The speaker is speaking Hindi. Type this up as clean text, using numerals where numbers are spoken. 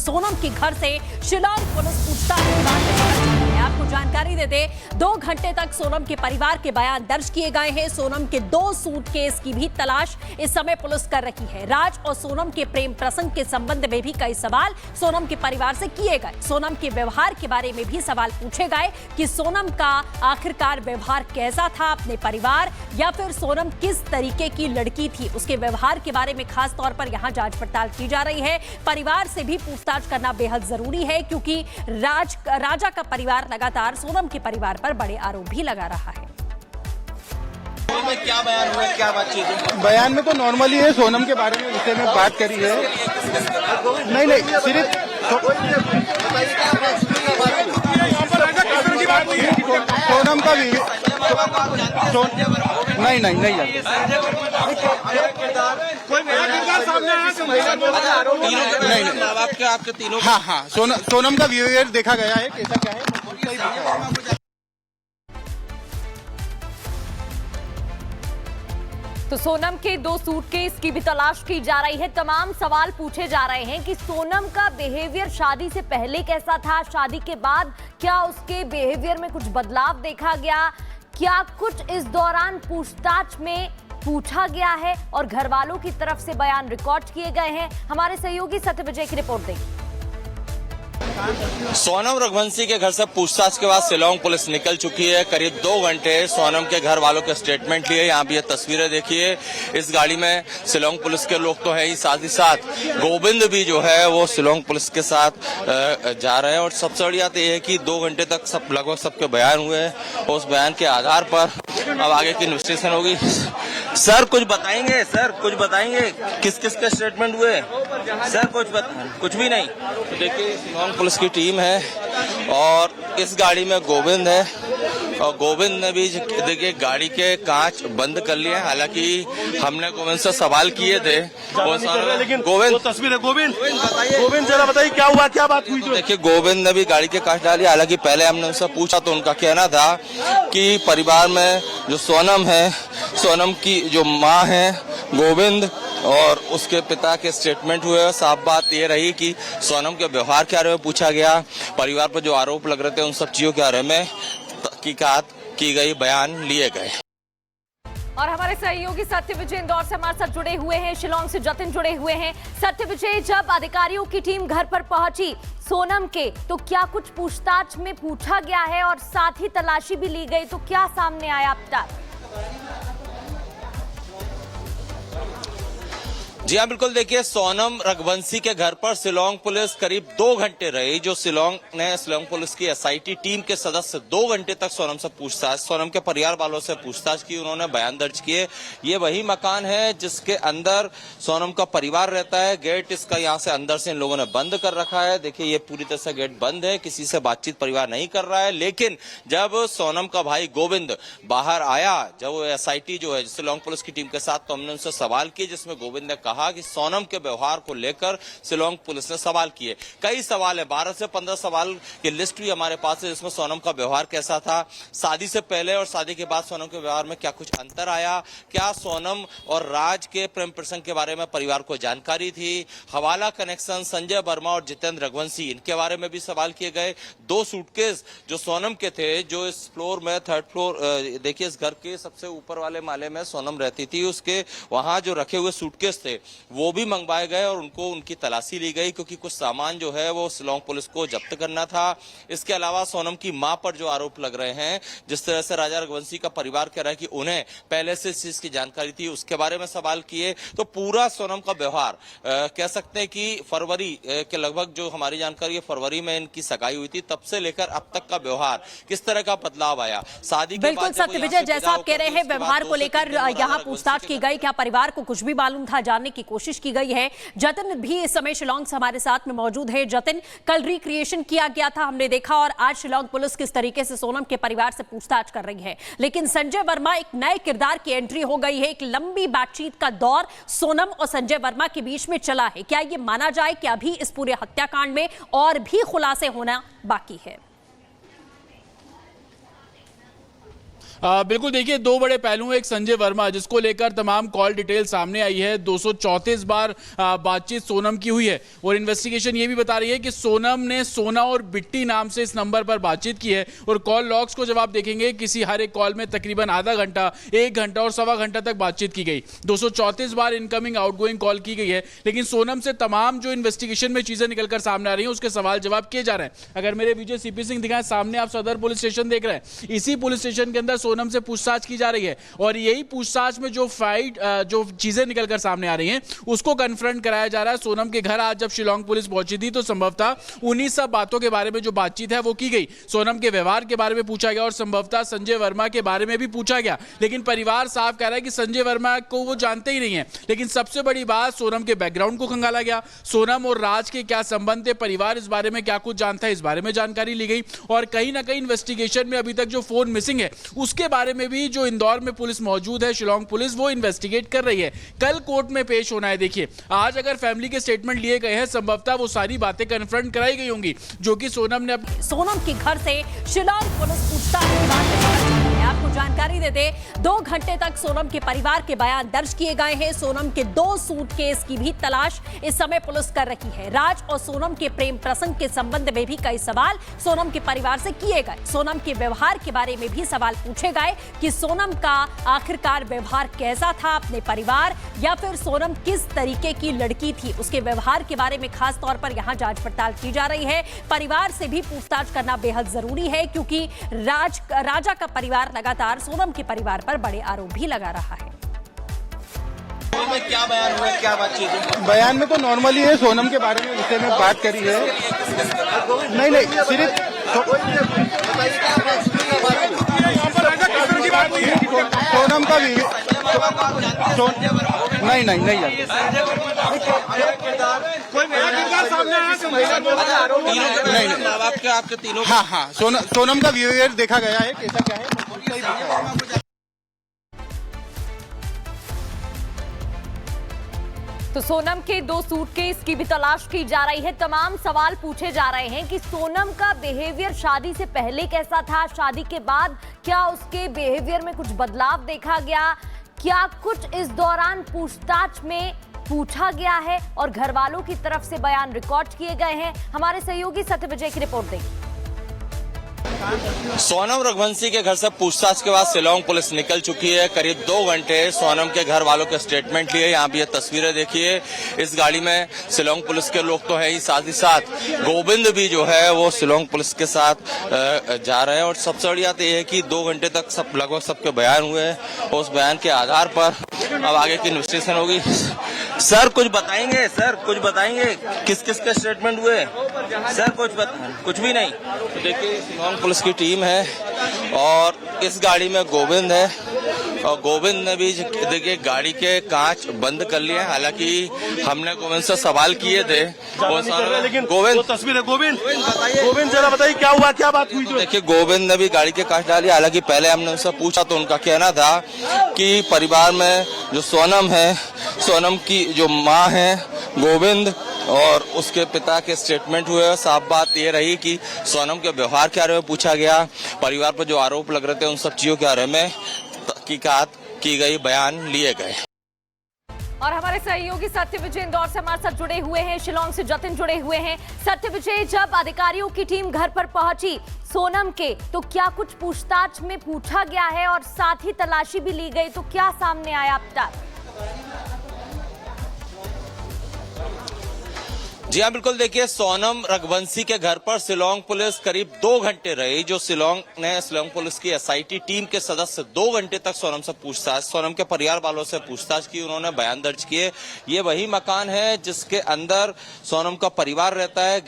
सोनम के घर से शिलांग पुलिस पूछताछ के बाद आपको जानकारी दे दे 2 घंटे तक सोनम के परिवार के बयान दर्ज किए गए हैं। सोनम के 2 सूटकेस की भी तलाश इस समय पुलिस कर रही है। राज और सोनम के प्रेम प्रसंग के संबंध में भी कई सवाल सोनम के परिवार से किए गए। सोनम के व्यवहार के बारे में भी सवाल पूछे गए कि सोनम का आखिरकार व्यवहार कैसा था अपने परिवार या फिर सोनम किस तरीके की लड़की थी, उसके व्यवहार के बारे में खास तौर पर यहां जांच पड़ताल की जा रही है। परिवार से भी पूछताछ करना बेहद जरूरी है क्योंकि राजा का परिवार लगातार सोनम के परिवार पर बड़े आरोप भी लगा रहा है। क्या बयान हुआ, क्या बातचीत है? बयान में तो नॉर्मली है, सोनम के बारे में विषय में बात करी है। नहीं सिर्फ सोनम का भी नहीं आपके तीनों हाँ सोनम का बिहेवियर देखा गया है, कैसा क्या है। तो सोनम के 2 सूटकेस की भी तलाश की जा रही है। तमाम सवाल पूछे जा रहे हैं कि सोनम का बिहेवियर शादी से पहले कैसा था, शादी के बाद क्या उसके बिहेवियर में कुछ बदलाव देखा गया, क्या कुछ इस दौरान पूछताछ में पूछा गया है और घर वालों की तरफ से बयान रिकॉर्ड किए गए हैं। हमारे सहयोगी सत्यविजय की रिपोर्ट देखिए। सोनम रघुवंशी के घर से पूछताछ के बाद शिलांग पुलिस निकल चुकी है। करीब 2 घंटे सोनम के घर वालों के स्टेटमेंट लिए। यहाँ भी ये तस्वीरें देखिए, इस गाड़ी में शिलांग पुलिस के लोग तो है ही, साथ ही साथ गोविंद भी जो है वो शिलांग पुलिस के साथ जा रहे हैं। और सबसे बड़ी बात यह है कि 2 घंटे तक लगभग सबके बयान हुए हैं। उस बयान के आधार पर अब आगे की इन्वेस्टिगेशन होगी। सर कुछ बताएंगे, किस किस के स्टेटमेंट हुए सर? कुछ भी नहीं। तो देखिए शिलांग पुलिस की टीम है और इस गाड़ी में गोविंद है और गोविंद ने भी देखिए गाड़ी के कांच बंद कर लिए। हालांकि हमने गोविंद से सवाल किए थे, लेकिन गोविंद तस्वीर है। गोविंद जरा बताइए क्या हुआ, क्या बात हुई? देखिए गोविंद ने भी गाड़ी के कांच डाली। हालांकि पहले हमने उनसे पूछा तो उनका कहना था कि परिवार में जो सोनम है, सोनम की जो माँ है गोविंद और उसके पिता के स्टेटमेंट हुए। साफ बात ये रही कि सोनम के व्यवहार के बारे में पूछा गया, परिवार पर जो आरोप लग रहे थे उन सब चीजों के बारे में तहकीकात की गई, बयान लिए गए। और हमारे सहयोगी सत्यविजय इंदौर से हमारे साथ जुड़े हुए हैं, शिलांग से जतिन जुड़े हुए हैं। सत्यविजय, जब अधिकारियों की टीम घर पर पहुंची सोनम के, तो क्या कुछ पूछताछ में पूछा गया है और साथ ही तलाशी भी ली गई, तो क्या सामने आया अब तक? जी हाँ बिल्कुल, देखिए सोनम रघुवंशी के घर पर शिलांग पुलिस करीब 2 घंटे रही। जो शिलांग पुलिस की एसआईटी टीम के सदस्य 2 घंटे तक सोनम से पूछताछ, सोनम के परिवार वालों से पूछताछ की। उन्होंने बयान दर्ज किए। ये वही मकान है जिसके अंदर सोनम का परिवार रहता है। गेट इसका यहाँ से अंदर से इन लोगों ने बंद कर रखा है। देखिए ये पूरी तरह से गेट बंद है, किसी से बातचीत परिवार नहीं कर रहा है। लेकिन जब सोनम का भाई गोविंद बाहर आया, जब एसआईटी जो है शिलांग पुलिस की टीम के साथ, तो हमने उनसे सवाल किए जिसमें गोविंद ने कहा कि सोनम के व्यवहार को लेकर शिलांग पुलिस ने सवाल किए। कई सवाल है, 12 से 15 सवाल की लिस्ट भी हमारे पास है जिसमें सोनम का व्यवहार कैसा था, शादी से पहले और शादी के बाद सोनम के व्यवहार में क्या कुछ अंतर आया, क्या सोनम और राज के प्रेम प्रसंग के बारे में परिवार को जानकारी थी, हवाला कनेक्शन, संजय वर्मा और जितेंद्र रघुवंशी, इनके बारे में भी सवाल किए गए। 2 सूटकेस जो सोनम के थे, जो इस फ्लोर में 3rd फ्लोर, देखिए इस घर के सबसे ऊपर वाले माले में सोनम रहती थी, उसके वहां जो रखे हुए सूटकेस थे वो भी मंगवाए गए और उनकी तलाशी ली गई क्योंकि कुछ सामान जो है वो शिलांग पुलिस को जब्त करना था। इसके अलावा सोनम की मां पर जो आरोप लग रहे हैं, जिस तरह से राजा रघुवंशी का परिवार कह रहा है कि उन्हें पहले से इस चीज की जानकारी थी, उसके बारे में सवाल किए। तो पूरा सोनम का व्यवहार कह सकते हैं कि फरवरी के लगभग, जो हमारी जानकारी है फरवरी में इनकी सगाई हुई थी, तब से लेकर अब तक का व्यवहार किस तरह का बदलाव आया शादी के बाद। बिल्कुल सत्यविजय, जैसा आप कह रहे हैं व्यवहार को लेकर यहाँ पूछताछ की गई, क्या परिवार को कुछ भी मालूम था, जानने की कोशिश की गई है। जतिन भी इस समय शिलांग से हमारे साथ में मौजूद है। जतिन, कल रिक्रिएशन किया गया था हमने देखा, और आज शिलांग पुलिस किस तरीके से सोनम के परिवार से पूछताछ कर रही है। लेकिन संजय वर्मा एक नए किरदार की एंट्री हो गई है। एक लंबी बातचीत का दौर सोनम और संजय वर्मा के बीच में चला है। क्या ये माना जाए कि अभी इस पूरे हत्याकांड में और भी खुलासे होना बाकी है? बिल्कुल, देखिए दो बड़े पहलू हैं। एक संजय वर्मा जिसको लेकर तमाम कॉल डिटेल सामने आई है। 234 बार बातचीत सोनम की हुई है और इन्वेस्टिगेशन ये भी बता रही है कि सोनम ने सोना और बिट्टी नाम से इस नंबर पर बातचीत की है। और कॉल लॉग्स को जब आप देखेंगे, किसी हर एक कॉल में तकरीबन आधा घंटा, 1 घंटा और सवा घंटा तक बातचीत की गई। 234 बार इनकमिंग आउटगोइंग कॉल की गई है। लेकिन सोनम से तमाम जो इन्वेस्टिगेशन में चीजें निकलकर सामने आ रही हैं, उसके सवाल जवाब किए जा रहे हैं। अगर मेरे विजय सीपी सिंह दिखाएं, सामने आप सदर पुलिस स्टेशन देख रहे हैं। इसी पुलिस स्टेशन के अंदर सोनम से पूछताछ की जा रही है और यही पूछताछ में जो चीजें निकलकर सामने आ रही हैं, उसको कन्फ्रंट कराया जा रहा है। सोनम के घर आज जब शिलांग पुलिस पहुंची थी तो संभवतः उन्हीं सब बातों के बारे में जो बातचीत है वो की गई। सोनम के व्यवहार के बारे में पूछा गया और संभवतः संजय वर्मा के बारे में भी पूछा गया। लेकिन परिवार साफ कह रहा है कि संजय वर्मा को वो जानते ही नहीं है। लेकिन सबसे बड़ी बात, सोनम के बैकग्राउंड को खंगाला गया। सोनम और राज के क्या संबंध थे, परिवार इस बारे में क्या कुछ जानता है, इस बारे में जानकारी ली गई। और कहीं ना कहीं इन्वेस्टिगेशन में अभी तक जो फोन मिसिंग है उसके बारे में भी जो इंदौर में पुलिस मौजूद है, शिलांग पुलिस, वो इन्वेस्टिगेट कर रही है। कल कोर्ट में पेश होना है। देखिए, आज अगर फैमिली के स्टेटमेंट लिए गए हैं, संभवतः वो सारी बातें कन्फ्रंट कराई गई होंगी जो कि सोनम ने सोनम के घर से शिलांग पुलिस पूछताछ के बाद पता चला है। आपको जानकारी दे दे, 2 घंटे तक सोनम के परिवार के बयान दर्ज किए गए हैं। सोनम के 2 सूटकेस की भी तलाश इस समय पुलिस कर रही है। राज और सोनम के प्रेम प्रसंग के संबंध में भी कई सवाल सोनम के परिवार से किए गए। सोनम के व्यवहार के बारे में भी सवाल पूछे गए कि सोनम का आखिरकार व्यवहार कैसा था अपने परिवार, या फिर सोनम किस तरीके की लड़की थी। उसके व्यवहार के बारे में खास तौर पर यहां जांच पड़ताल की जा रही है। परिवार से भी पूछताछ करना बेहद जरूरी है क्योंकि राजा का परिवार लगातार सोनम के परिवार पर बड़े आरोप भी लगा रहा है। क्या बयान हुआ, क्या बातचीत हुई? बयान में तो नॉर्मली है, सोनम के बारे में विषय में बात करी है। नहीं, सिर्फ सोनम का भी नहीं आपके तीनों हाँ, सोनम का बिहेवियर देखा गया है, कैसा क्या है। तो सोनम के 2 सूटकेस की भी तलाश की जा रही है। तमाम सवाल पूछे जा रहे हैं कि सोनम का बिहेवियर शादी से पहले कैसा था, शादी के बाद क्या उसके बिहेवियर में कुछ बदलाव देखा गया, क्या कुछ इस दौरान पूछताछ में पूछा गया है और घर वालों की तरफ से बयान रिकॉर्ड किए गए हैं। हमारे सहयोगी सत्य विजय की रिपोर्ट देखिए। सोनम रघुवंशी के घर से पूछताछ के बाद शिलांग पुलिस निकल चुकी है। करीब 2 घंटे सोनम के घर वालों के स्टेटमेंट लिए। यहाँ भी ये तस्वीरें देखिए, इस गाड़ी में शिलांग पुलिस के लोग तो है ही, साथ ही साथ गोविंद भी जो है वो शिलांग पुलिस के साथ जा रहे हैं। और सबसे बड़ी बात यह है कि 2 घंटे तक लगभग सबके बयान हुए हैं। उस बयान के आधार पर अब आगे की इन्वेस्टिगेशन होगी। सर कुछ बताएंगे, किस किस के स्टेटमेंट हुए सर? कुछ भी नहीं। तो देखिए, शिलांग पुलिस की टीम है और इस गाड़ी में गोविंद है और गोविंद ने भी देखिए गाड़ी के कांच बंद कर लिए। हालांकि हमने गोविंद से सवाल किए थे, लेकिन गोविंद तस्वीर है। गोविंद जरा बताइए क्या हुआ, क्या बात हुई? देखिए, गोविंद ने भी गाड़ी के कांच डाली। हालांकि पहले हमने उनसे पूछा तो उनका कहना था कि परिवार में जो सोनम है, सोनम की जो माँ है गोविंद और उसके पिता के स्टेटमेंट हुए। साफ बात ये रही कि सोनम के व्यवहार के बारे में पूछा गया, परिवार पर जो आरोप लग रहे थे उन सब चीजों के बारे में तहकीकात की गई, बयान लिए गए। और हमारे सहयोगी सत्य विजय इंदौर से हमारे साथ जुड़े हुए हैं, शिलांग से जतिन जुड़े हुए हैं। सत्य विजय, जब अधिकारियों की टीम घर पर पहुंची सोनम के, तो क्या कुछ पूछताछ में पूछा गया है और साथ ही तलाशी भी ली गई, तो क्या सामने आया अब तक? जी हाँ, बिल्कुल। देखिए, सोनम रघुवंशी के घर पर शिलांग पुलिस करीब 2 घंटे रही। जो शिलांग पुलिस की एसआईटी टीम के सदस्य 2 घंटे तक सोनम से पूछताछ, सोनम के परिवार वालों से पूछताछ की। उन्होंने बयान दर्ज किए। ये वही मकान है जिसके अंदर सोनम का परिवार रहता है।